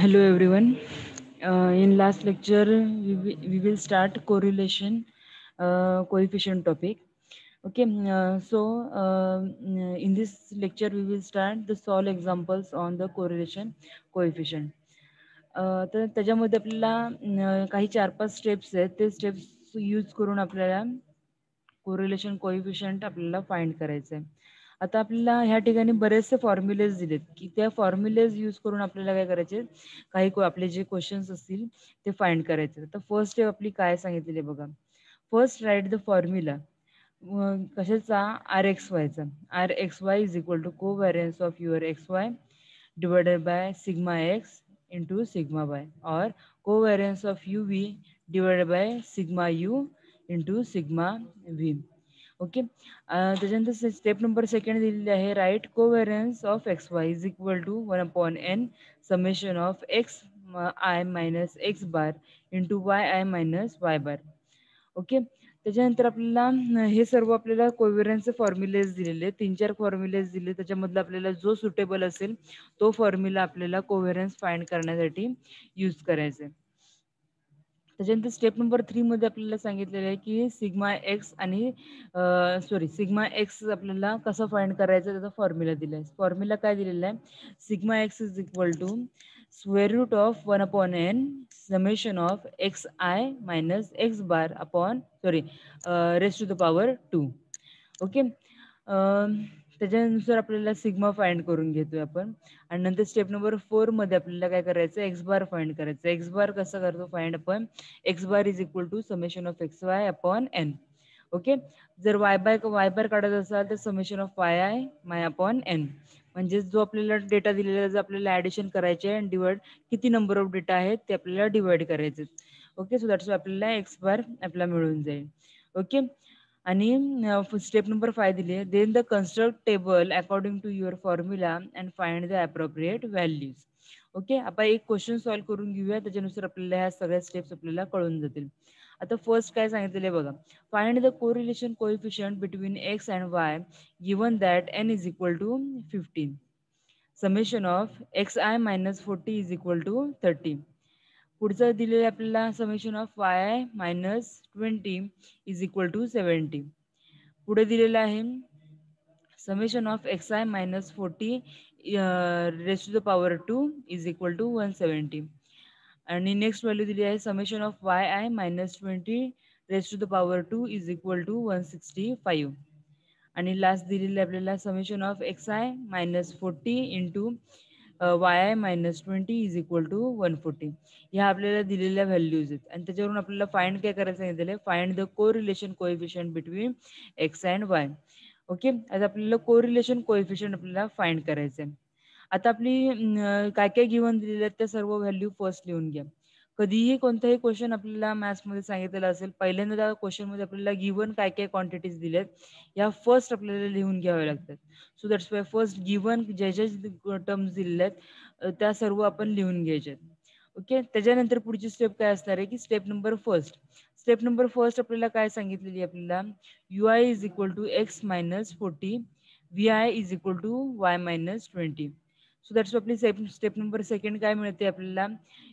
Hello everyone. In last lecture, we will start correlation coefficient topic. Okay, in this lecture we will start the solve examples on the correlation coefficient. तर त्याच्यामध्ये आपल्याला काही 4-5 steps आहेत, ते steps use करून आपल्याला correlation coefficient आपल्याला find करायचं आहे. आता आपल्याला ह्या ठिकाणी बरेचसे फॉर्म्युलेज दिलेत, की त्या फॉर्म्युलेज यूज करून आपल्याला काय करायचे, काही आपले जे क्वेश्चन्स असतील ते फाइंड करायचे. तर फर्स्ट स्टेप आपली काय सांगितलेली आहे बघा. फर्स्ट राईट द फॉर्म्युला कशाचा आर एक्स वायचा. R x y is equal to covariance of your x y divided by sigma x into sigma y, or covariance of uv divided by sigma u into sigma v. Okay, त्याच्यानंतर step number second दिलेली आहे, write covariance of x y is equal to 1/n summation of X I minus x bar into Y I minus y bar. Okay, त्याच्यानंतर आपल्याला हे सर्व आपल्याला कोव्हॅरियन्सचे formulas दिलेले, 3-4 formulas दिले, त्याच्यामधला आपल्याला जो सुटेबल असेल तो फॉर्म्युला आपल्याला कोव्हॅरियन्स फाइंड करण्यासाठी यूज करायचा आहे. त्याच्यानंतर स्टेप नंबर 3 मध्ये आपल्याला सांगितलेलं आहे की सिग्मा एक्स आणि सिग्मा एक्स आपल्याला कसं फाइंड करायचं, त्याचा फॉर्म्युला दिला आहे. फॉर्म्युला काय दिलेला आहे, sigma X is equal to square root of 1/n summation of X I minus x bar upon raise to the power 2. Okay, त्याच्यानुसार आपल्याला सिग्मा फाइंड करून घेतोय आपण. आणि नंतर स्टेप नंबर 4 मध्ये आपल्याला काय करायचं, एक्स बार फाइंड करायचं. एक्स बार कसं करतो फाइंड आपण, X bar is equal to summation of x Y upon N. Okay, जर वाय बार काढत असाल तर summation of Y I my upon N. म्हणजे जो आपल्याला डेटा दिलेला आहे, आपल्याला ऍडिशन करायचे आहे आणि डिवाइड किती नंबर ऑफ डेटा आहेत ते आपल्याला डिवाइड करायचे. ओके, सो दॅट्स आपल्याला एक्स बार आपल्याला मिळून जाईल. ओके, आणि स्टेप नंबर 5 दिली आहे, then the construct table according to your formula and find the appropriate values. Okay, आपण एक क्वेश्चन सॉल्व्ह करून घेऊया, त्याच्यानुसार आपल्याला ह्या सगळ्या स्टेप्स आपल्याला कळून जातील. आता फर्स्ट काय सांगितलेलं आहे बघा, find the correlation coefficient between X and Y given that N is equal to 15. Summation of X I minus 40 is equal to 30. पुढचं दिलेलं आपल्याला summation of Y I minus 20 is equal to 70. पुढे दिलेलं आहे summation of X I minus 40 raise to the power 2 is equal to 170. आणि next value दिली आहे summation of Y I minus 20 raise to the power 2 is equal to 165. आणि last दिलेली आपल्याला summation of X I minus 40 into Y I minus 20 is equal to 140. ह्या आपल्याला दिलेल्या values आहेत आणि त्याच्यावरून आपल्याला फाइंड काय करायचं सांगितलेलं आहे, find the correlation coefficient between X and Y. Okay, आता आपल्याला कोरिलेशन कोएफिशिएंट आपल्याला फाइंड करायचं आहे. आता आपली काय काय गिवन दिलेले आहेत त्या सर्व व्हॅल्यू फर्स्ट लिहून घ्या. कधीही कोणताही क्वेश्चन आपल्याला मॅथ्समध्ये सांगितलेला असेल, पहिल्यांदा त्या क्वेश्चनमध्ये आपल्याला गिवन काय काय क्वांटिटीज दिल्यात या फर्स्ट आपल्याला लिहून घ्याव्या लागतात. So that's Y first given ज्या ज्या टर्म्स दिलेल्या आहेत त्या सर्व आपण लिहून घ्यायच्यात. ओके, त्याच्यानंतर पुढची स्टेप काय असणार आहे की step number first. Step number first आपल्याला काय सांगितलेली आपल्याला, U I is equal to X minus 40, V I is equal to Y minus 20. So that's आपली स्टेप नंबर सेकंड काय मिळते आपल्याला,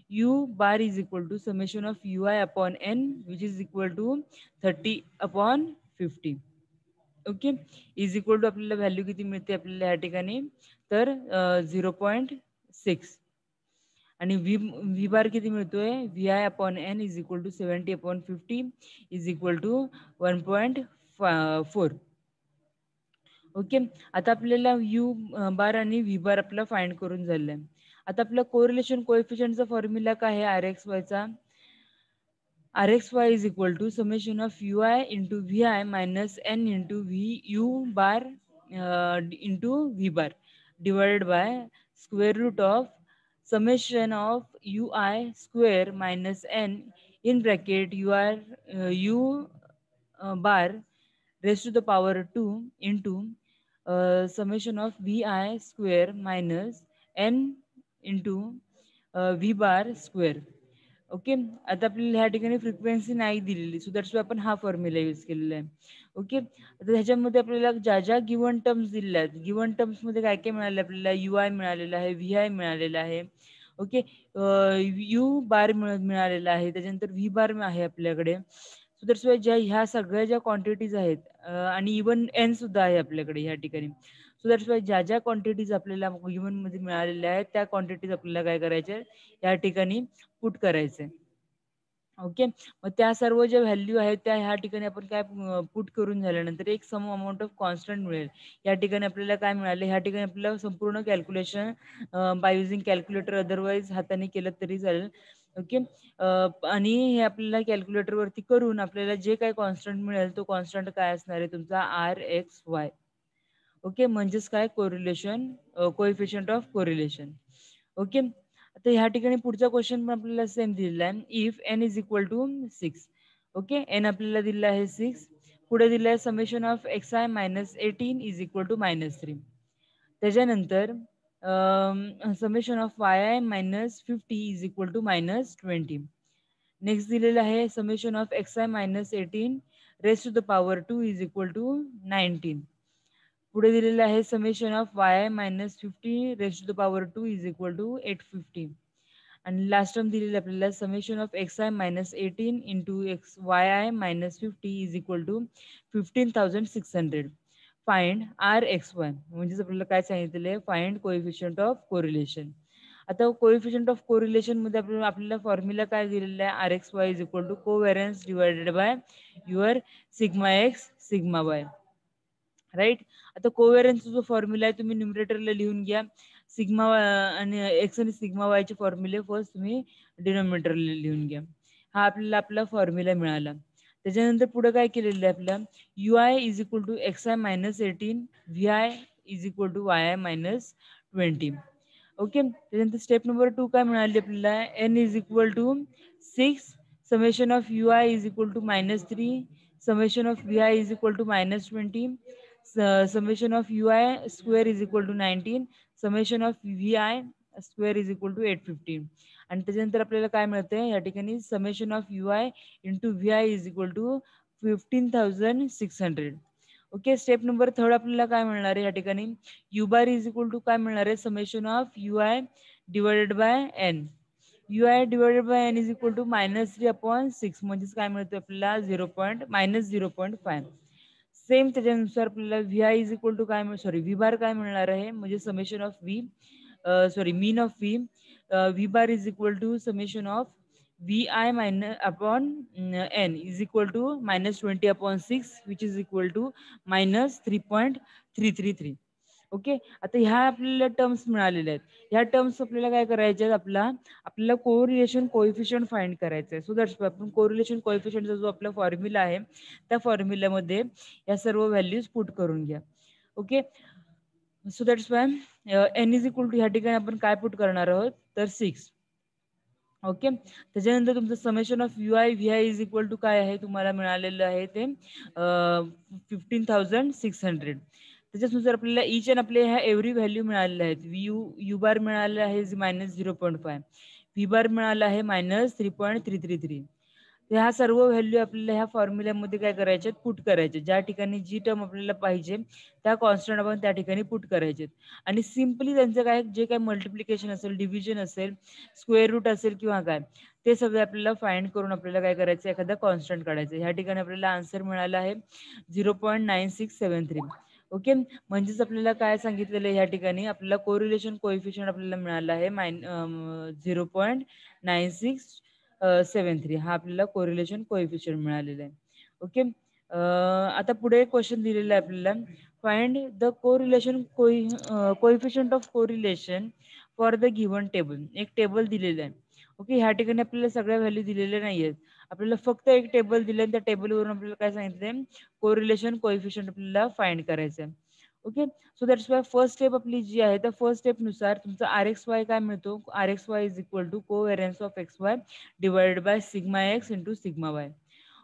U bar is equal to summation of you I upon N which is equal to 30/50. Okay, is equal to आपल्याला value किती मिळते आपल्याला या ठिकाणी, तर 0.6. आणि व्ही बार किती मिळतोय, V I upon N is equal to 70/50 is equal to 1.4. Okay, आता आपल्याला यू बार आणि व्ही बार आपला फाइंड करून झालेला आहे. आता आपला कोरिलेशन कोएफिशिएंटचा फॉर्म्युला काय आहे आर एक्स वायचा, r x y is equal to summation of you i into v i minus n into v u bar into v bar divided by square root of summation of ui square minus n in bracket u bar raised to the power 2 into summation of vi square minus n into v bar square. Okay, आता आपल्याला ह्या ठिकाणी frequency नाही दिलेली, so that's आपण हा formula use केलेला आहे. ओके, आता ह्याच्यामध्ये आपल्याला ज्या ज्या गिवन टर्म्स दिलेल्या आहेत, गिवन टर्म्स मध्ये काय काय मिळाले आपल्याला, यू आय मिळालेला आहे, व्ही आय मिळालेला आहे. ओके. यू बार मिळालेला आहे, त्याच्यानंतर व्ही बार आहे आपल्याकडे. सो दॅट्स वाय ह्या सगळ्या ज्या क्वांटिटीज आहेत आणि इवन एन सुद्धा आहे आपल्याकडे ह्या ठिकाणी. सो दॅट्स वाय ज्या ज्या क्वांटिटीज आपल्याला गिवन मध्ये मिळालेल्या आहेत त्या क्वांटिटीज आपल्याला काय करायच्या या ठिकाणी पुट करायचे. ओके. मग त्या सर्व ज्या व्हॅल्यू आहेत त्या ह्या ठिकाणी आपण काय पुट करून झाल्यानंतर एक सम अमाऊंट ऑफ कॉन्स्टंट मिळेल. या ठिकाणी आपल्याला काय मिळाले, ह्या ठिकाणी आपल्याला संपूर्ण calculation by using calculator otherwise हाताने केलं तरी चालेल. ओके. आणि हे आपल्याला कॅल्क्युलेटर वरती करून आपल्याला जे काही कॉन्स्टंट मिळेल तो कॉन्स्टंट काय असणार आहे तुमचा RXY. ओके. म्हणजेच काय correlation coefficient of correlation. Okay. आता ह्या ठिकाणी पुढचा क्वेश्चन पण आपल्याला सेम दिलेला आहे. If n is equal to 6. Okay. n आपल्याला दिलेला आहे 6. पुढे दिलं आहे summation of xi minus 18 is equal to -3. त्याच्यानंतर summation of yi minus 50 is equal to -20. Next दिलेलं आहे summation of xi minus 18 raise to the power 2 is equal to 19. पुढे दिलेलं आहे summation of yi minus 50 raise to the power 2 is equal to 850. आणि last term दिलेली आपल्याला summation of xi minus 18 into yi minus 50 is equal to 15,600. Find RXY. म्हणजेच आपल्याला काय सांगितलेलं आहे, फाइंड कोएफिशियंट ऑफ कोरिलेशन. आता कोएफिशियंट ऑफ कोरिलेशन मध्ये आपल्याला फॉर्म्युला काय दिलेला आहे, RXY is equal to covariance divided by your sigma x sigma y. Right. आता कोव्हेरन्सचा जो फॉर्म्युला आहे तुम्ही न्यूमरेटरला लिहून घ्या. सिग्मा आणि एक्स आणि सिग्मा वायचे फॉर्म्युले फर्स्ट तुम्ही डिनोमिनेटरला लिहून घ्या. हा आपला फॉर्म्युला मिळाला. त्याच्यानंतर पुढे काय केलेलं आहे आपलं, UI is equal to XI minus 18, VI is equal to YI minus 20. Okay. त्याच्यानंतर स्टेप नंबर 2 काय मिळाली आपल्याला, n is equal to 6, summation of UI is equal to -3, summation of VI is equal to -20, summation of UI square is equal to 19, summation of VI square is equal to 850. आणि त्याच्यानंतर आपल्याला काय मिळतंय या ठिकाणी, summation of UI into VI is equal to 15,600. Okay. Step number 3 आपल्याला काय मिळणार आहे या ठिकाणी, U bar is equal to काय मिळणार आहे, summation of UI divided by n. UI divided by n is equal to -3/6 म्हणजेच काय मिळतं आपल्याला -0.5. सेम त्याच्यानुसार आपल्याला VI इज इक्वल टू काय व्ही बार काय मिळणार आहे, म्हणजे summation of V mean of V. V bar is equal to summation of VI minus upon n is equal to -20/6 which is equal to -3.333. Okay. आता ह्या आपल्याला terms मिळालेल्या आहेत. ह्या टर्म्स आपल्याला काय करायच्या आहेत, आपल्याला कोरिलेशन कोएफिशियंट फाइंड करायचं आहे. सो दॅट्स आपण कोरिलेशन कोएफिशियंटचा जो आपला फॉर्म्युला आहे त्या फॉर्म्युल्यामध्ये या सर्व व्हॅल्यूज पुट करून घ्या. Okay. So that's why n is equal to ह्या ठिकाणी आपण काय पुट करणार आहोत तर 6. ओके. त्याच्यानंतर तुमचं summation of UI VI is equal to काय आहे तुम्हाला मिळालेलं आहे ते 15,600. त्याच्यानुसार आपल्याला इच अँड आपले ह्या एव्हरी व्हॅल्यू मिळालेल्या आहेत. यू बार मिळालेला आहे -0.5, व्ही बार मिळाला आहे -3.333. ह्या सर्व व्हॅल्यू आपल्याला ह्या फॉर्म्युल्यामध्ये काय करायचे, पुट करायचे. ज्या ठिकाणी जी टर्म आपल्याला पाहिजे त्या कॉन्स्टंट आपण त्या ठिकाणी पुट करायचे. आणि सिम्पली त्यांचं काय जे काय मल्टिप्लिकेशन असेल, डिव्हिजन असेल, स्क्वेअर रूट असेल किंवा काय ते सगळे आपल्याला फाइंड करून आपल्याला काय करायचं, एखादा कॉन्स्टंट काढायचं. ह्या ठिकाणी आपल्याला आन्सर मिळाला आहे 0.9673. ओके. म्हणजेच आपल्याला काय सांगितलेलं आहे, ह्या ठिकाणी आपल्याला कोरिलेशन कोएफिशियंट आपल्याला मिळाला आहे 0.9673. हा आपल्याला कोरिलेशन कोएफिशियंट मिळालेला आहे. ओके. आता पुढे क्वेश्चन दिलेला आहे आपल्याला, find the correlation coefficient of correlation for the given table. एक टेबल दिलेलं आहे. ओके. ह्या ठिकाणी आपल्याला सगळ्या व्हॅल्यू दिलेल्या नाहीयेत. आपल्याला फक्त एक टेबल दिले, त्या टेबलवरून आपल्याला काय सांगितलंय, कोरिलेशन कोएफिशियंट आपल्याला फाइंड करायचं आहे. Okay. So that's Y first step आपली जी आहे त्या फर्स्ट स्टेप नुसार तुमचा RXY काय मिळतो, RXY is equal to covariance of XY divided by sigma x into sigma y.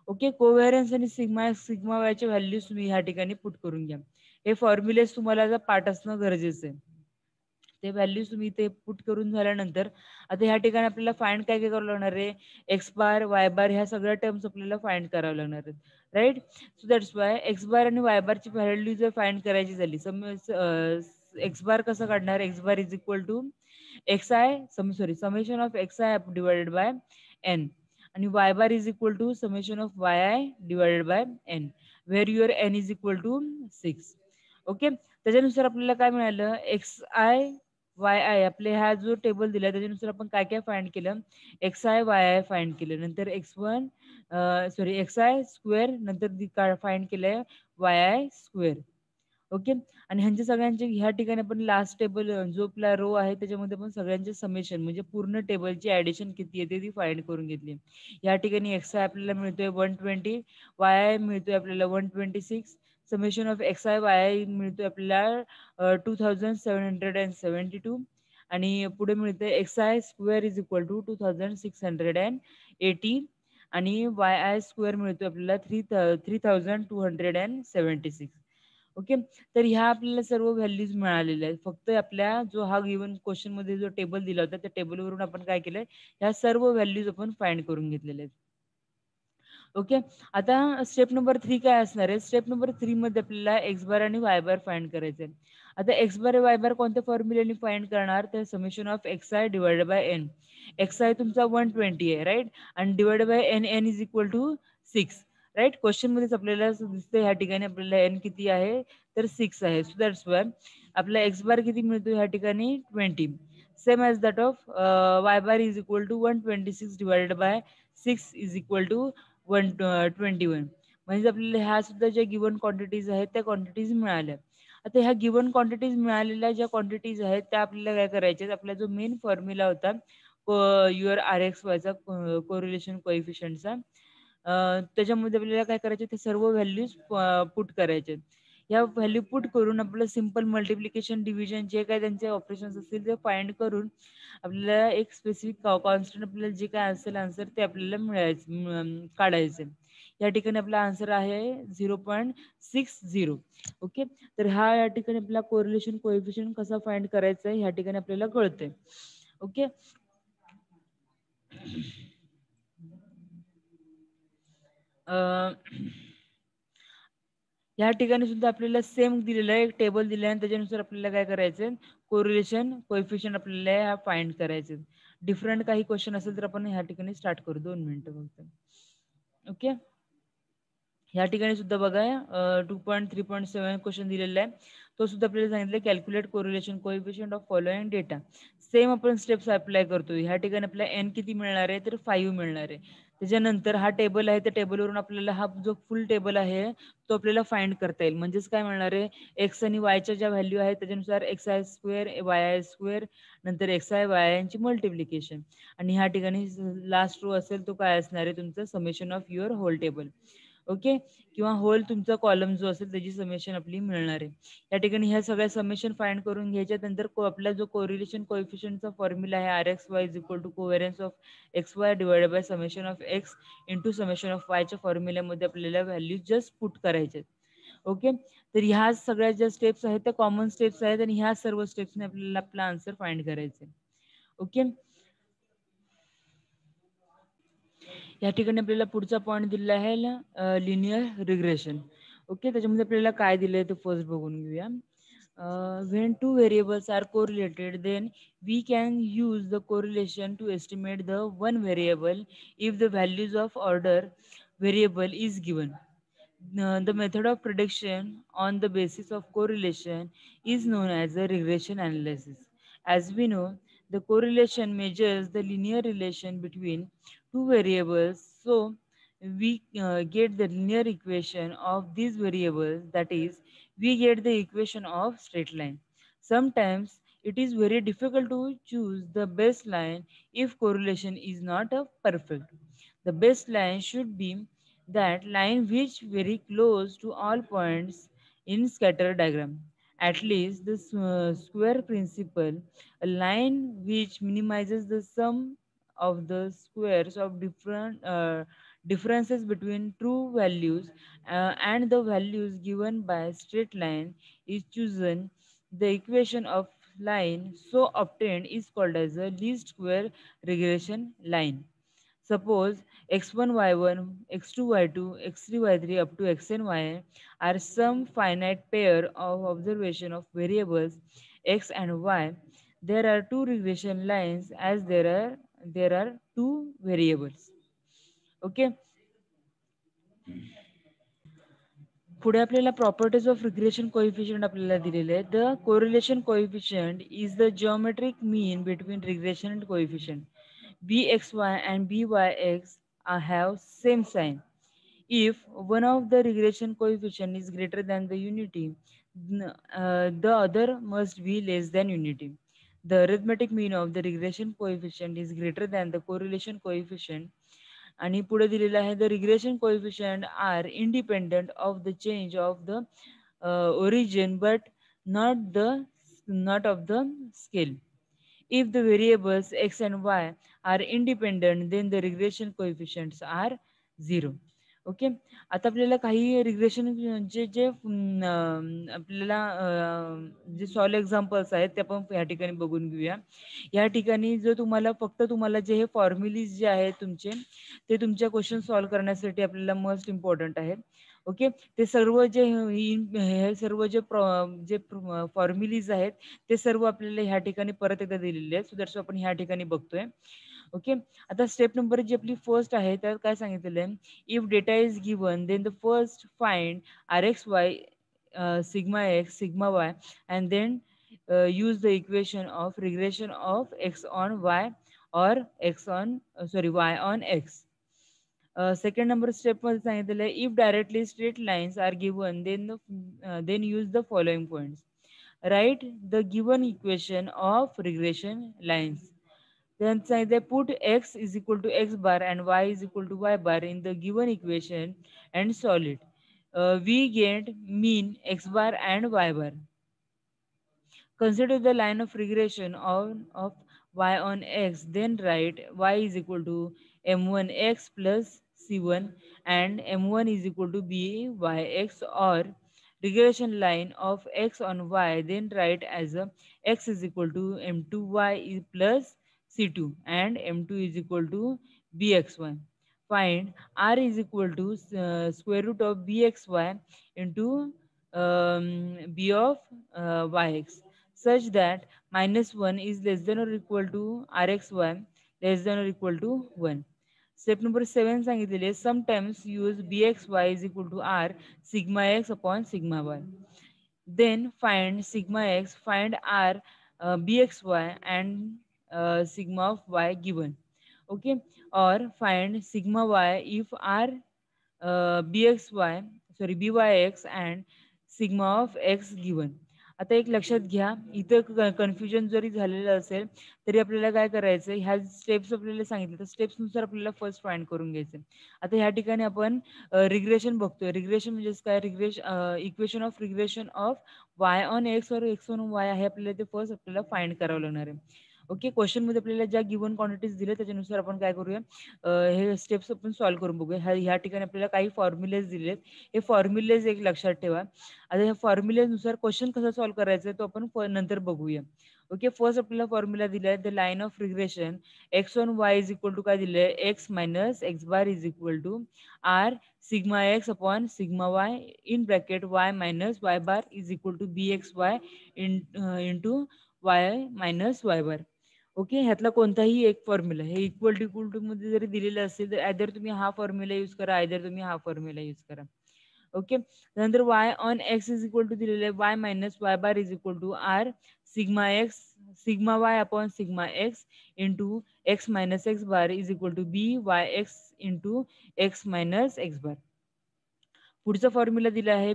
Okay. Covariance आणि सिग्मा वायच्या व्हॅल्यूज तुम्ही ह्या ठिकाणी पुट करून घ्या. हे फॉर्म्युलेस तुम्हाला पाठ असणं गरजेचं आहे. ते व्हॅल्यूज तुम्ही ते पुट करून झाल्यानंतर आता ह्या ठिकाणी आपल्याला फाइंड काय काय करावं लागणार आहे, एक्स बार वाय बार ह्या सगळ्या टर्म्स आपल्याला फाइंड करावं लागणार आहेत. Right. So that's y x bar आणि वाय बारची व्हॅल्यू जर फाइंड करायची झाली, एक्स बार कसं काढणार, x bar is equal to summation of xi divided by n, आणि y bar is equal to summation of yi divided by n, where your n is equal to 6. Okay, त्याच्यानुसार आपल्याला काय मिळालं, x i y I आपले हा जो table दिला त्याच्यानुसार आपण काय काय फाइंड केलं, x i y I find केलं, नंतर एक्स आय स्क्वेअर, नंतर फाइंड केलंय वाय आय स्क्वेअर. ओके, आणि ह्यांच्या सगळ्यांचे ह्या ठिकाणी आपण लास्ट टेबल जो आपला रो आहे त्याच्यामध्ये पण सगळ्यांचे समेशन म्हणजे पूर्ण टेबलची ऍडिशन किती येते ती फाइंड करून घेतली. या ठिकाणी एक्स आय आपल्याला मिळतोय 120, वाय आय मिळतोय आपल्याला 126, summation of x i y i मिळतोय आपल्याला 2772, आणि पुढे मिळतंय x i square is equal to 2680, आणि वाय आय स्क्वेअर मिळतोय आपल्याला 3276. ओके, तर ह्या आपल्याला सर्व व्हॅल्यूज मिळालेल्या आहेत. फक्त आपल्या जो हा गिवन क्वेश्चन मध्ये जो टेबल दिला होता त्या टेबलवरून आपण काय केलंय, ह्या सर्व व्हॅल्यूज आपण फाइंड करून घेतलेल्या आहेत. ओके, आता स्टेप नंबर 3 काय असणार आहे, स्टेप नंबर 3 मध्ये आपल्याला एक्स बार आणि वाय बार फाइंड करायचे. आता एक्स बार वाय बार कोणत्या फॉर्म्युलेने फाइंड करणार, तर summation of x i divided by n. X i तुमचा 120 आहे राईट, आणि divide by n, n is equal to 6 right. Question मध्येच आपल्याला दिसतंय ह्या ठिकाणी आपल्याला एन किती आहे तर 6 आहे. सो दॅट्स वाय आपला एक्स बार किती मिळतो ह्या ठिकाणी 20, same as that of y bar is equal to 126 divided by 6 is equal to 121. म्हणजे आपल्याला ह्या सुद्धा ज्या गिवन क्वांटिटीज आहेत त्या क्वांटिटीज मिळाल्या. आता ह्या गिवन क्वांटिटीज मिळालेल्या ज्या क्वांटिटीज आहेत त्या आपल्याला काय करायच्या, आपला जो मेन फॉर्म्युला होता युअर आर एक्स वायचा कोरिलेशन कोएफिशियंटचा, त्याच्यामध्ये आपल्याला काय करायचे, ते सर्व व्हॅल्यूज पुट करायचे. या व्हॅल्यू पुट करून आपलं सिंपल मल्टिप्लिकेशन डिव्हिजन जे काय त्यांचे ऑपरेशन्स असतील ते फाइंड करून आपल्याला एक स्पेसिफिक कॉन्स्टंट आपल्याला जे काय असेल आन्सर ते आपल्याला काढायचे. या ठिकाणी आपला आन्सर आहे 0.60. ओके, तर हा या ठिकाणी आपला कोरिलेशन कोएफिशियंट कसा फाइंड करायचा आहे ह्या ठिकाणी आपल्याला कळतंय. ओके, या ठिकाणी सुद्धा आपल्याला सेम दिलेलं आहे, एक टेबल दिलं आहे आणि त्याच्यानुसार आपल्याला काय करायचं, कोरिलेशन कोएफिशियंट आपल्याला फाइंड करायचे. डिफरंट काही क्वेश्चन असेल तर आपण ह्या ठिकाणी स्टार्ट करू, 2 मिनिटं फक्त. ओके, या ठिकाणी सुद्धा बघा 2.3.7 क्वेश्चन दिलेला आहे. तो सुद्धा आपल्याला सांगितलं calculate correlation coefficient of following data. Same आपण स्टेप्स अप्लाय करतो. ह्या ठिकाणी आपल्याला एन किती मिळणार आहे तर 5 मिळणार आहे. त्याच्यानंतर हा टेबल आहे, त्या टेबलवरून आपल्याला हा जो फुल टेबल आहे तो आपल्याला फाइंड करता येईल. म्हणजेच काय मिळणार आहे, एक्स आणि वायच्या ज्या व्हॅल्यू आहेत त्याच्यानुसार x i square Y I square, नंतर एक्स आय वाय आयची मल्टिप्लिकेशन, आणि ह्या ठिकाणी लास्ट रो असेल तो काय असणार आहे तुमचं summation of your whole table. Okay, किंवा होल तुमचा कॉलम जो असेल त्याची समेशन आपली मिळणार आहे. या ठिकाणी ह्या सगळ्या समेशन फाइंड करून घ्यायच्या नंतर आपला जो कोरिलेशन कोएफिशियंटचा फॉर्म्युला आहे r x y is equal to covariance of x y divided by summation of x into summation of वायच्या फॉर्म्युल्यामध्ये आपल्याला व्हॅल्यू जस्ट पुट करायचे. ओके, तर ह्या सगळ्या ज्या स्टेप्स आहेत त्या कॉमन स्टेप्स आहेत आणि ह्या सर्व स्टेप्सने आपल्याला आपला आन्सर फाइंड करायचे. ओके, या ठिकाणी आपल्याला पुढचा पॉईंट दिलेला आहे लिनियर रिग्रेशन. ओके, त्याच्यामध्ये आपल्याला काय दिलंय ते फर्स्ट बघून घेऊया. When two variables are correlated, then we can use the correlation to estimate the one variable if the values of order variable is given. The method of prediction on the basis of correlation is known as a regression analysis. As we know, the correlation measures the linear relation between two variables. So, we get the linear equation of these variables, that is, we get the equation of straight line. Sometimes it is very difficult to choose the best line if correlation is not a perfect. The best line should be that line which very close to all points in scatter diagram. At least the square principle, a line which minimizes the sum of the squares of differences between true values and the values given by straight line is chosen. The equation of line so obtained is called as a least square regression line. Suppose x1, y1, x2, y2, x3, y3 up to xn, yn are some finite pair of observation of variables x and y. there are two regression lines as there are two variables. Okay. पुढे आपल्याला properties of regression coefficient आपल्याला दिलेले आहे. The correlation coefficient is the geometric mean between regression coefficient bxy and byx have same sign. If one of the regression coefficient is greater than the unity, the other must be less than unity. The arithmetic mean of the regression coefficient is greater than the correlation coefficient. आणि पुढे दिलेलं आहे the regression coefficient are independent of the change of the origin but not of the scale. If the variables x and y are independent, then the regression coefficients are 0. Okay. आता आपल्याला काही regression जे जे आपल्याला जे solve examples आहेत ते आपण या ठिकाणी बघून घेऊया. या ठिकाणी जो तुम्हाला जे हे फॉर्म्युलीज जे आहेत तुमचे ते तुमच्या क्वेश्चन सॉल्व करण्यासाठी आपल्याला मोस्ट इम्पॉर्टंट आहेत. ओके. ते सर्व जे हे सर्व जे फॉर्म्युलीज आहेत ते सर्व आपल्याला ह्या ठिकाणी परत एकदा दिलेले आहेत. सो दॅट्स आपण ह्या ठिकाणी बघतोय. ओके. आता स्टेप नंबर जी आपली फर्स्ट आहे त्यात काय सांगितलेलं आहे, if data is given then the first find r x y sigma x sigma y and then use the equation of regression of x on y or y on x. Second number step मध्ये सांगितलेलं आहे if directly straight lines are given then use the following points. Write the given equation of regression lines. Then they put x is equal to x bar and y is equal to y bar in the given equation and solve it. We get mean x bar and y bar. Consider the line of regression of y on x, then write y is equal to m1x plus c1 and m1 is equal to byx, or regression line of x on y, then write as a x is equal to m2y plus c2 and m2 is equal to bxy. Find r is equal to square root of bxy into b of yx such that -1 is less than or equal to rxy less than or equal to 1. Step number 7 सांगितलेले sometimes use bxy is equal to r sigma x upon sigma y. Then find sigma x, find r bxy and sigma of y given. Okay. Or find sigma y if r byx and sigma of x given. आता एक लक्षात घ्या, इथं confusion जरी झालेलं असेल तरी आपल्याला काय करायचं, ह्या स्टेप्स आपल्याला सांगितले तर स्टेप्सनुसार आपल्याला फर्स्ट फाइंड करून घ्यायचं. आता ह्या ठिकाणी आपण रिग्रेशन बघतोय. रिग्रेशन म्हणजे काय, equation of regression of y on x और एक्स ऑन वाय आहे आपल्याला ते फर्स्ट आपल्याला फाइंड करावं लागणार आहे. ओके. क्वेश्चन मध्ये आपल्याला ज्या गिवन क्वांटिटीज दिल्या त्याच्यानुसार आपण काय करूया, हे स्टेप्स आपण सॉल्व्ह करून बघूया. ह्या ठिकाणी आपल्याला काही फॉर्म्युलेज दिलेत, हे फॉर्म्युलेज एक लक्षात ठेवा. आता ह्या फॉर्म्युलेनुसार क्वेश्चन कसा सॉल्व्ह करायचा तो आपण नंतर बघूया. ओके. फर्स्ट आपल्याला फॉर्म्युला दिलाय the line of regression x on y is equal to काय दिलंय, x minus x bar is equal to r sigma x upon sigma y in bracket y minus y bar is equal to b x y into y minus y bar. Okay. ह्यातला कोणताही एक formula हे equal to मध्ये जरी दिलेलं असेल तर either तुम्ही हा फॉर्म्युला यूज करा, आयदर तुम्ही हा फॉर्म्युला यूज करा. ओके. त्यानंतर y on x is equal to दिलेलं आहे y minus y bar is equal to r sigma x sigma y upon sigma x into x minus x bar is equal to b y x into x minus x bar. पुढचा formula दिला आहे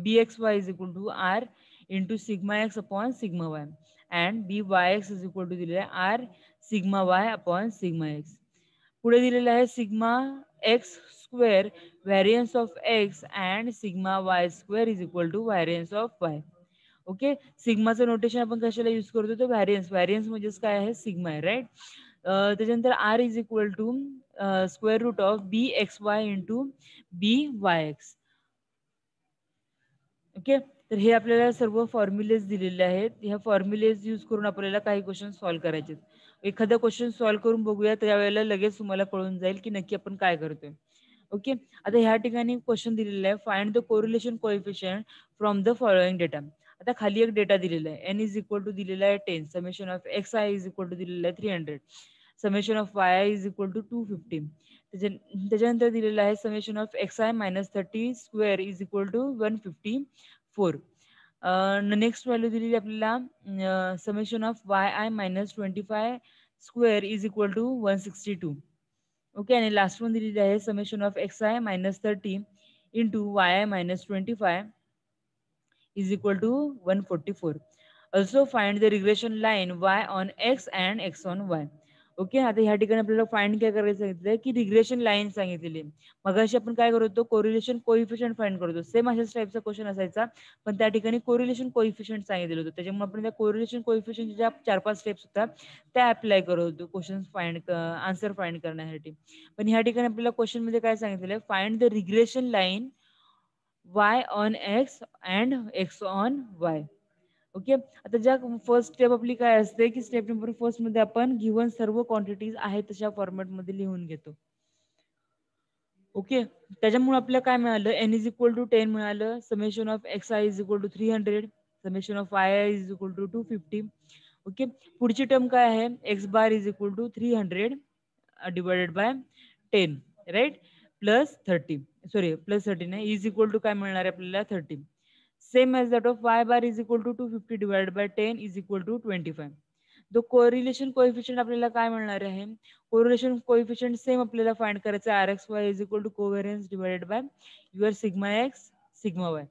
b x y is equal to r into sigma x upon sigma y and b y x is equal to दिलेला आहे r sigma y upon sigma x. पुढे दिलेलं आहे sigma x square variance of x and sigma y square is equal to variance of y. Okay. सिग्माचं notation आपण कशाला use करतो, तो व्हॅरियन्स. व्हॅरियन्स म्हणजेच काय आहे, सिग्मा आहे, राईट. त्याच्यानंतर r is equal to square root of b x y into b y x. Okay. तर हे आपल्याला सर्व फॉर्म्युलेज दिलेले आहेत. ह्या फॉर्म्युलेज यूज करून आपल्याला काही क्वेश्चन सॉल्व्ह करायचे. एखादा क्वेश्चन सॉल्व्ह करून बघूया, त्यावेळेला लगेच तुम्हाला कळून जाईल की नक्की आपण काय करतोय. ओके. आता ह्या ठिकाणी क्वेश्चन दिलेला आहे find the correlation coefficient from the following data. आता खाली एक डेटा दिलेला आहे, n इज इक्वल टू दिलेला आहे 10, summation of x i is equal to दिलेला आहे 300, summation of Y i is equal to 250. त्याच्यानंतर दिलेलं आहे summation of X I minus 30 square is equal to 154. Next value दिलेली आपल्याला summation of Y I minus 25 square is equal to 162. Okay, आणि last one दिलेली आहे summation of X I minus 30 into Y I minus 25 is equal to 144. Also find the regression line y on x and x on y. Okay, आता ह्या ठिकाणी आपल्याला find काय करायचं सांगितलंय की रिग्रेशन लाईन सांगितलेली आहे. मगाशी आपण काय करत होतो, कोरिलेशन कोइफिशियंट फाइंड करत होतो. सेम अशाच टाईपचा क्वेश्चन असायचा, पण त्या ठिकाणी कोरिलेशन कोइफिशियंट सांगितलेलं होतं. त्याच्यामुळे आपण त्या कोरिलेशन कोइफिशियंट ज्या 4-5 स्टेप्स होत्या त्या अप्लाय करत होतो क्वेश्चन फाइंड आन्सर फाइंड करण्यासाठी. पण ह्या ठिकाणी आपल्याला क्वेश्चन मध्ये काय सांगितलेलं आहे, find the regression line y on x and x on y. Okay, आता ज्या फर्स्ट स्टेप आपली काय असते की स्टेप नंबर फर्स्ट मध्ये आपण गिवन सर्व क्वांटिटीज आहेत तशा फॉर्मॅट मध्ये लिहून घेतो. ओके, त्याच्यामुळे आपल्याला काय मिळालं, n इज इक्वल टू 10 मिळालं, summation of x i is equal to 300, summation of Y i is equal to 250. Okay, पुढची टर्म काय आहे, x bar is equal to 300 divided by 10, right, plus 30, sorry plus 30 नाही, is equal to काय मिळणार आहे आपल्याला 30. Same as that of y bar is equal to 250 divided by 10 is equal to 25. तो correlation coefficient आपल्याला काय मिळणार आहे, कोरिलेशन कोएफिशिएंट सेम आपल्याला फाइंड करायचं आहे, RXY is equal to covariance divided by your sigma x sigma y.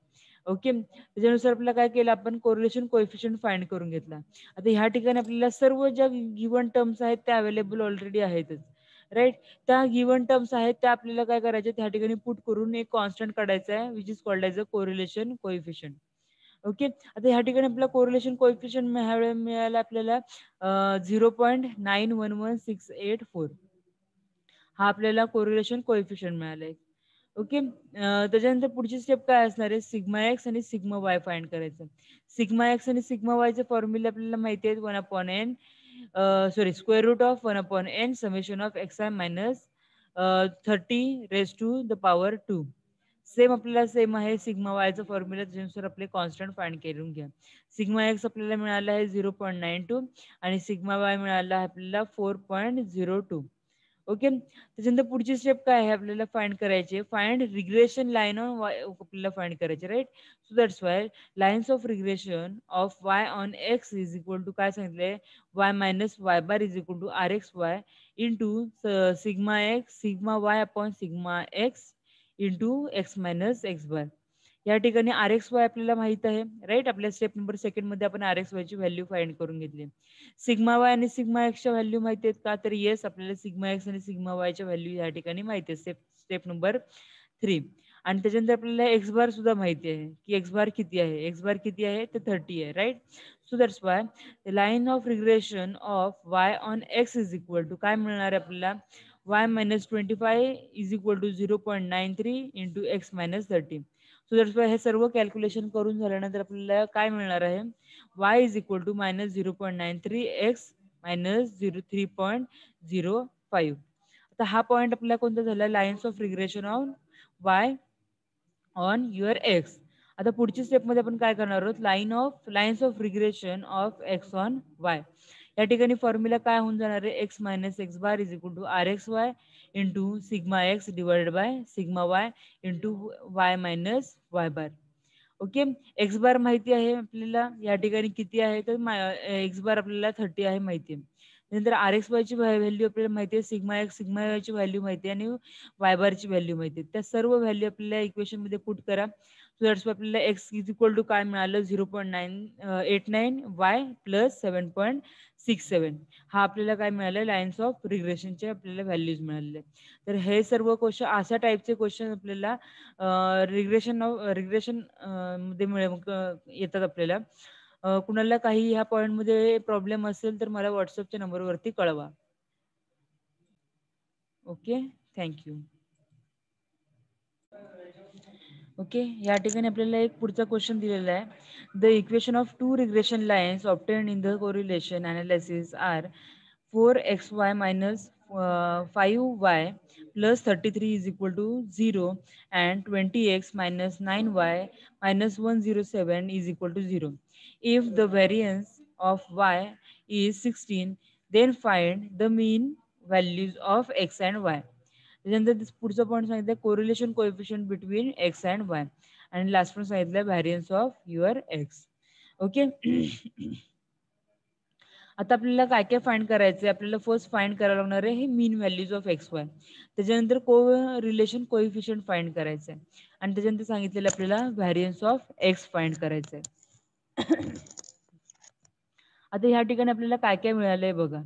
Okay, त्याच्यानुसार आपल्याला काय केलं, आपण कोरिलेशन कोएफिशिएंट फाइंड करून घेतला. आता ह्या ठिकाणी आपल्याला सर्व ज्या गिवन टर्म्स आहेत त्या अवेलेबल ऑलरेडी आहेतच, राईट. त्या गिवन टर्म्स आहेत त्या आपल्याला काय करायचे, त्या ठिकाणी पुट करून एक कॉन्स्टंट काढायचा आहे which is called as a correlation coefficient. Okay, आता ह्या ठिकाणी आपल्याला कोरिलेशन कोएफिशिएंट मिळाला आपल्याला 0.911684. हा आपल्याला कोरिलेशन कोएफिशिएंट मिळालाय. ओके, त्याच्यानंतर पुढची स्टेप काय असणार आहे, सिग्मा एक्स आणि सिग्मा वाय फाइंड करायचं. सिग्मा एक्स आणि सिग्मा वायचे फॉर्म्युला आपल्याला माहिती आहेत, 1/n sorry square root of 1/n summation of X I minus 30 raise to the power 2. Same आपल्याला सेम आहे सिग्मा वायचा फॉर्म्युला, त्याच्यानुसार आपले कॉन्स्टंट फाइंड करून घ्या. सिग्मा एक्स आपल्याला मिळाला आहे 0.92 आणि सिग्मा वाय मिळाला आहे आपल्याला 4.02. ओके, त्याच्यानंतर पुढची स्टेप काय आहे, आपल्याला फाइंड करायची, find regression line on y आपल्याला फाइंड करायचे, right. So that's y lines of regression of y on x is equal to काय सांगितलंय, y minus y bar is equal to RXY into sigma x sigma y upon sigma x into x minus x bar. या ठिकाणी RXY आपल्याला माहित आहे, right. आपल्या step number second मध्ये आपण RXY ची व्हॅल्यू फाइंड करून घेतली. सिग्मा वाय आणि सिग्मा एक्सच्या व्हॅल्यू माहिती आहेत का, तर येस आपल्याला सिग्मा एक्स आणि सिग्मा वायच्या व्हॅल्यू या ठिकाणी माहिती आहे, स्टेप नंबर 3. आणि त्याच्यानंतर आपल्याला एक्स बार सुद्धा माहिती आहे की एक्स बार किती आहे, एक्स बार किती आहे तर 30 आहे, right. So that's why line of regression of y on x is equal to काय मिळणार आहे आपल्याला, y minus 25 is equal to 0.93 into x minus 30. So that's Y हे सर्व कॅल्क्युलेशन करून झाल्यानंतर आपल्याला काय मिळणार आहे, y is equal to minus 0.93 x minus 3.05. आता हा पॉइंट आपल्याला कोणता झाला, lines of regression on y on your x. आता पुढच्या स्टेप मध्ये आपण काय करणार आहोत, lines of regression of x on y. या ठिकाणी फॉर्म्युला काय होऊन जाणार आहे, x minus x bar is equal to RXY into sigma x divided by sigma y into y minus y bar. Okay, x bar माहिती आहे आपल्याला या ठिकाणी किती आहे, तर एक्स बार आपल्याला 30 आहे माहिती आहे. नंतर RXY ची व्हॅल्यू आपल्याला माहिती आहे, सिग्मा एक्स सिग्मा ची व्हॅल्यू माहिती आहे आणि वाय बार ची व्हॅल्यू माहिती आहे. त्या सर्व व्हॅल्यू आपल्याला इक्वेशन मध्ये पुट करा. सो दॅट्स आपल्याला एक्स इज इक्वल टू काय मिळालं, 0.989 वाय प्लस 7.67. हा आपल्याला काय मिळालं, लाईन्स ऑफ रिग्रेशनचे आपल्याला व्हॅल्यूज मिळालेले. तर हे सर्व क्वेश्चन अशा टाईपचे क्वेश्चन आपल्याला रिग्रेशन मध्ये येतात आपल्याला. कुणाला काही ह्या पॉइंट मध्ये प्रॉब्लेम असेल तर मला व्हॉट्सअपच्या नंबरवरती कळवा. Okay, thank you. ओके, या ठिकाणी आपल्याला एक पुढचा क्वेश्चन दिलेला आहे. The equation of two regression lines obtain in the correlation analysis are 4xy minus 5y plus 33 is equal to 0 and 20x minus 9y minus 107 is equal to 0. If the variance of y is 16, then find the mean values of x and y. त्याच्यानंतर पुढचा point सांगितलं correlation coefficient between X and Y आणि last पण सांगितलं variance of your x. Okay. आता आपल्याला काय काय फाइंड करायचंय, आपल्याला फर्स्ट फाइंड करायला लागणार आहे हे मीन व्हॅल्यूज ऑफ एक्स वाय. त्याच्यानंतर रिलेशन कोएफिशियंट फाइंड करायचंय आणि त्याच्यानंतर सांगितलेलं आपल्याला व्हॅरियन्स ऑफ एक्स फाइंड करायचंय. आता ह्या ठिकाणी आपल्याला काय काय मिळालंय बघा.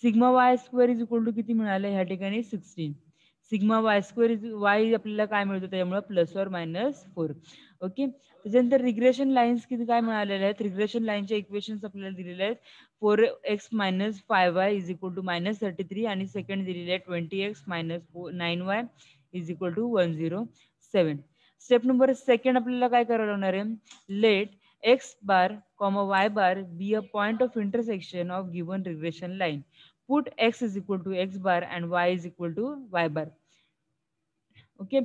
Sigma y square is equal to किती मिळालं ह्या ठिकाणी 16. Sigma y square is y आपल्याला काय मिळतं त्याच्यामुळे +or-4. ओके. त्याच्यानंतर रिग्रेशन लाईन्स किती काय मिळालेले आहेत, रिग्रेशन लाईनच्या इक्वेशन्स आपल्याला दिलेले आहेत. 4x minus 5y is equal to minus 33 आणि सेकंड दिलेले आहे 20x minus 9y is equal to 107. Step number second आपल्याला काय करावं लागणार आहे, late x bar comma y bar be a point of intersection of given regression line. Put x is equal to x bar and y is equal to y bar. Okay.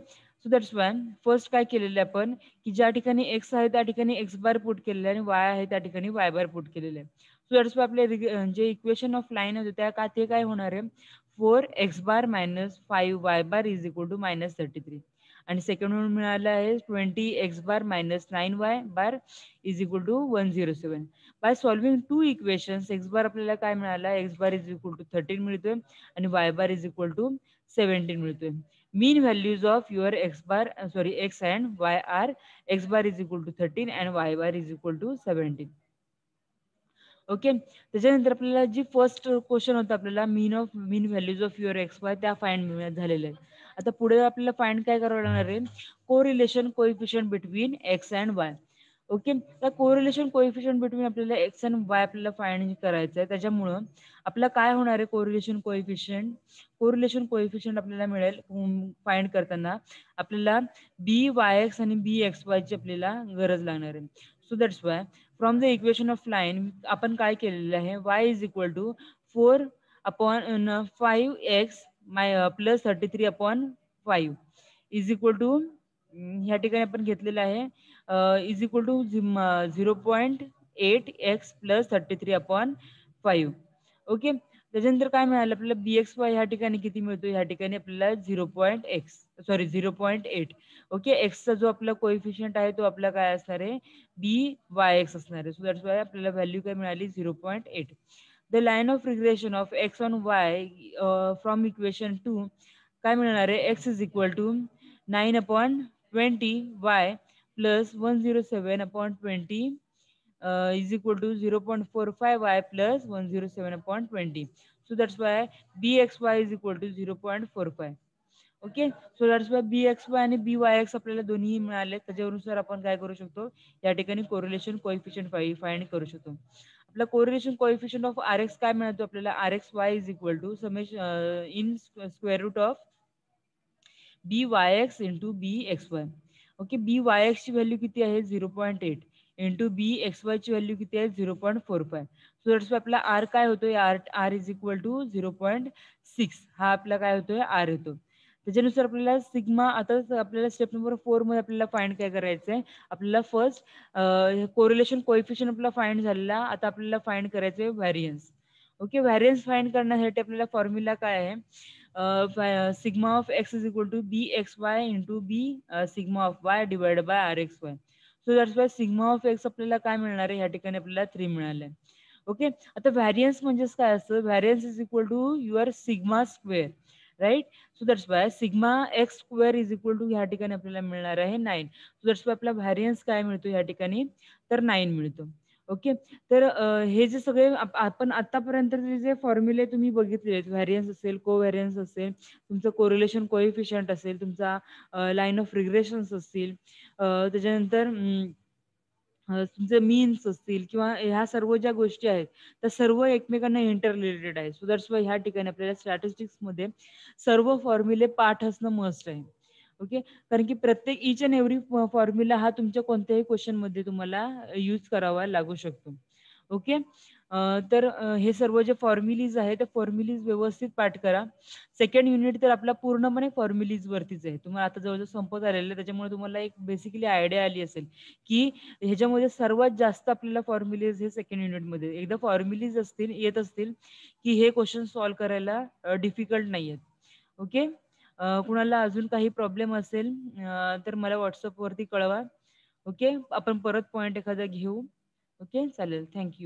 So that's Y first काय केलेलं आहे आपण की ज्या ठिकाणी x आहे त्या ठिकाणी एक्स बार पुट केलेलं आहे आणि वाय आहे त्या ठिकाणी वाय बार पुट केलेलं आहे. सो दॅट्स वाय आपले जे इक्वेशन ऑफ लाईन होते त्या का ते काय होणार आहे 4x bar minus 5y bar is equal to -33 आणि सेकंड म्हणून मिळालं आहे 20x bar minus 9y bar is equal to 107. By solving two equations x bar आपल्याला काय मिळालं x bar is equal to 13 मिळतोय आणि y bar is equal to 17 मिळतोय. Mean values of your x and y are x bar is equal to 13 and y bar is equal to 17. Okay. त्याच्यानंतर आपल्याला जी first question होता आपल्याला mean values of your x y त्या find झालेल्या आहेत. आता पुढे आपल्याला फाइंड काय करावं लागणार आहे correlation coefficient between X and Y. Okay. त्या कोरिलेशन कोएफिशियंट बिटवीन आपल्याला एक्स अँड वाय आपल्याला फाइंड करायचं आहे. त्याच्यामुळं आपलं काय होणार आहे कोरिलेशन कोएफिशियंट आपल्याला मिळेल फाइंड करताना आपल्याला बी वाय एक्स आणि बी एक्स वाय ची आपल्याला गरज लागणार आहे. So that's why from the equation of line आपण काय केलेलं आहे y is equal to 4/5x plus 33/5 is equal to ह्या ठिकाणी आपण घेतलेलं आहे is equal to 0.8x plus 33/5. Okay. त्याच्यानंतर काय मिळालं आपल्याला bxy ह्या ठिकाणी किती मिळतो ह्या ठिकाणी आपल्याला 0.8. ओके. एक्सचा जो आपला कोएफिशियंट आहे तो आपला काय असणार आहे byx असणार आहे. सो दॅट्स वाय आपल्याला व्हॅल्यू काय मिळाली 0.8. The line of regression of x on y from equation 2 काय मिळणार आहे x is equal to 9/20y plus 107/20 is equal to 0.45y plus 107/20. So that's why bxy is equal to 0.45. Okay. So that's Y bxy आणि byx आपल्याला दोन्ही मिळाले. त्याच्यानुसार आपण काय करू शकतो या ठिकाणी कोरिलेशन कोएफिशियंट फाइंड करू शकतो. आपला कोरिलेशन कोएफिशियंट ऑफ rx काय मिळतो आपल्याला rxy is equal to summation in square root of byx into bxy. Okay. byx ची व्हॅल्यू किती आहे 0.8 इंटू bxy ची व्हॅल्यू किती आहे 0.45. सो दॅट्स आपला r काय होतोय r इज इक्वल टू 0.6 हा आपला काय होतोय r येतो. त्याच्यानुसार आपल्याला सिग्मा आता आपल्याला स्टेप नंबर 4 मध्ये आपल्याला फाइंड काय करायचंय आपल्याला फर्स्ट कोरिलेशन कोएफिशियंट आपला फाइंड झालेला. आता आपल्याला फाइंड करायचंय व्हॅरियन्स. ओके. व्हॅरियन्स फाइंड करण्यासाठी आपल्याला फॉर्म्युला काय आहे sigma of x is equal to bxy into b sigma of y divided by rxy. So that's why sigma of x आपल्याला काय मिळणार आहे या ठिकाणी आपल्याला 3 मिळाले. ओके. आता व्हॅरियन्स म्हणजेच काय असतं variance is equal to your sigma square right. So that's why sigma x square is equal to ह्या ठिकाणी आपल्याला मिळणार आहे 9. सो दॅट्स वाय आपला व्हॅरियन्स काय मिळतो ह्या ठिकाणी तर 9 मिळतो. ओके. तर हे जे सगळे आपण आतापर्यंत जे फॉर्म्युले तुम्ही बघितले व्हॅरियन्स असेल कोव्हॅरियन्स असेल तुमचं कोरिलेशन कोएफिशियंट असेल तुमचा लाईन ऑफ रिग्रेशन्स असतील त्याच्यानंतर तुमचे मीन्स असतील किंवा ह्या सर्व ज्या गोष्टी आहेत त्या सर्व एकमेकांना इंटर रिलेटेड आहे. सो दॅट्स वाय ह्या ठिकाणी आपल्याला स्टॅटिस्टिक्स मध्ये सर्व फॉर्म्युले पाठ असणं मस्ट आहे. ओके. कारण की प्रत्येक इच अँड एव्हरी फॉर्म्युला हा तुमच्या कोणत्याही क्वेश्चन मध्ये तुम्हाला यूज करावा लागू शकतो. ओके. तर हे सर्व जे फॉर्म्युलीज आहे, त्या फॉर्म्युलीज व्यवस्थित पाठ करा. सेकंड युनिट तर आपला पूर्णपणे फॉर्म्युलीजवरतीच आहे. तुम्हाला आता जवळ-जवळ संपत आलेलं आहे. त्याच्यामुळे तुम्हाला एक बेसिकली आयडिया आली असेल, की ह्याच्यामध्ये सर्वात जास्त आपल्याला फॉर्म्युलीज हे सेकंड युनिटमध्ये. एकदा फॉर्म्युलीज असतील, येत असतील, की हे क्वेशन सॉल्व्ह करायला डिफिकल्ट नाहीयेत. ओके. कुणाला अजून काही प्रॉब्लेम असेल तर मला WhatsAppवरती कळवा. ओके. आपण परत पॉइंट एखादा घेऊ. ओके. चालेल. थँक